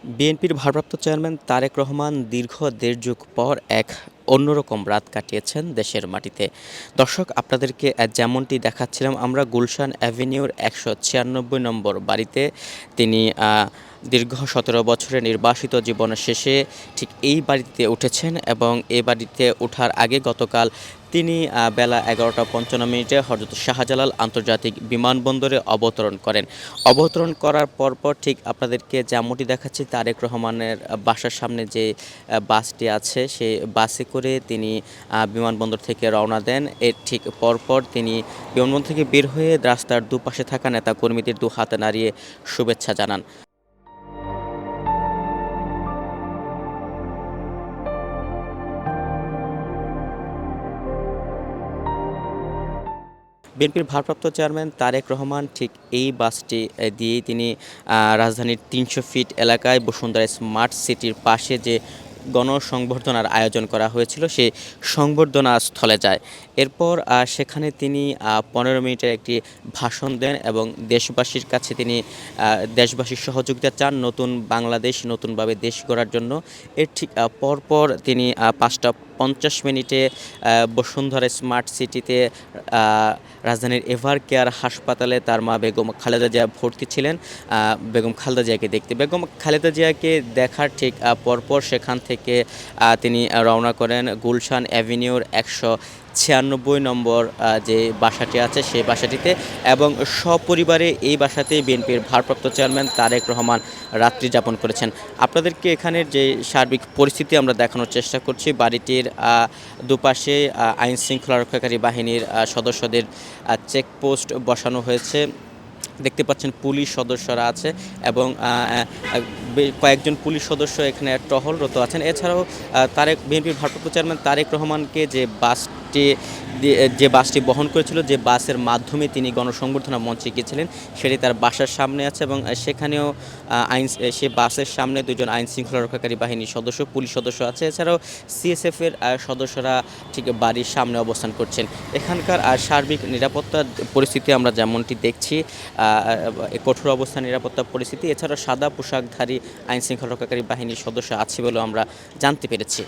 বিএনপির ভারপ্রাপ্ত চেয়ারম্যান তারেক রহমান দীর্ঘ দেড় যুগ পর এক অন্যরকম রাত কাটিয়েছেন দেশের মাটিতে। দর্শক, আপনাদেরকে যেমনটি দেখাচ্ছিলাম, আমরা গুলশান অ্যাভিনিউর ১৯৬ নম্বর বাড়িতে তিনি দীর্ঘ ১৭ বছরের নির্বাসিত জীবনের শেষে ঠিক এই বাড়িতে উঠেছেন এবং এই বাড়িতে ওঠার আগে গতকাল তিনি বেলা ১১টা ৫৫ মিনিটে হযরত শাহজালাল আন্তর্জাতিক বিমানবন্দরে অবতরণ করেন। অবতরণ করার পরপর ঠিক আপনাদেরকে যেমনটি দেখাচ্ছি, তারেক রহমানের বাসার সামনে যে বাসটি আছে সেই বাসে করে তিনি বিমানবন্দর থেকে রওনা দেন। এর ঠিক পরপর তিনি বিমানবন্দর থেকে বের হয়ে রাস্তার দুপাশে থাকা নেতাকর্মীদের হাতে নাড়িয়ে শুভেচ্ছা জানান। বিএনপির ভারপ্রাপ্ত চেয়ারম্যান তারেক রহমান ঠিক এই বাসটি দিয়েই তিনি রাজধানীর ৩০০ ফিট এলাকায় বসুন্ধরা স্মার্ট সিটির পাশে যে গণসংবর্ধনার আয়োজন করা হয়েছিল সেই সংবর্ধনা স্থলে যায়। এরপর সেখানে তিনি ১৫ মিনিটের একটি ভাষণ দেন এবং দেশবাসীর কাছে তিনি দেশবাসীর সহযোগিতা চান নতুন বাংলাদেশ, নতুনভাবে দেশ গড়ার জন্য। এর ঠিক পরপর তিনি ৫টা ৫০ মিনিটে বসুন্ধরা স্মার্ট সিটিতে রাজধানীর এভার কেয়ার হাসপাতালে তার মা বেগম খালেদা জিয়া ভর্তি ছিলেন বেগম খালেদা জিয়াকে দেখতে। বেগম খালেদা জিয়াকে দেখার ঠিক পরপর সেখান থেকে তিনি রওনা করেন গুলশান অ্যাভিনিউর ১৯৬ নম্বর যে বাসাটি আছে সেই বাসাটিতে, এবং সপরিবারে এই বাসাতেই বিএনপির ভারপ্রাপ্ত চেয়ারম্যান তারেক রহমান রাত্রি যাপন করেছেন। আপনাদেরকে এখানের যে সার্বিক পরিস্থিতি আমরা দেখানোর চেষ্টা করছি। বাড়িটির দুপাশে আইন শৃঙ্খলা রক্ষাকারী বাহিনীর সদস্যদের চেকপোস্ট বসানো হয়েছে। দেখতে পাচ্ছেন পুলিশ সদস্যরা আছে এবং কয়েকজন পুলিশ সদস্য এখানে টহলরত আছেন। এছাড়াও বিএনপির ভারপ্রাপ্ত চেয়ারম্যান তারেক রহমানকে যে বাসটি বহন করেছিল, যে বাসের মাধ্যমে তিনি গণসংবর্ধনা মঞ্চে গিয়েছিলেন, সেটি তার বাসার সামনে আছে এবং সেখানেও সে বাসের সামনে দুজন আইন শৃঙ্খলা রক্ষাকারী বাহিনীর সদস্য, পুলিশ সদস্য আছে। এছাড়াও সিএসএফের সদস্যরা ঠিক বাড়ির সামনে অবস্থান করছেন। এখানকার সার্বিক নিরাপত্তার পরিস্থিতি আমরা যেমনটি দেখছি, কঠোর অবস্থান নিরাপত্তা পরিস্থিতি। এছাড়াও সাদা পোশাকধারী আইন শৃঙ্খলা রক্ষাকারী বাহিনীর সদস্য আছে বলেও আমরা জানতে পেরেছি।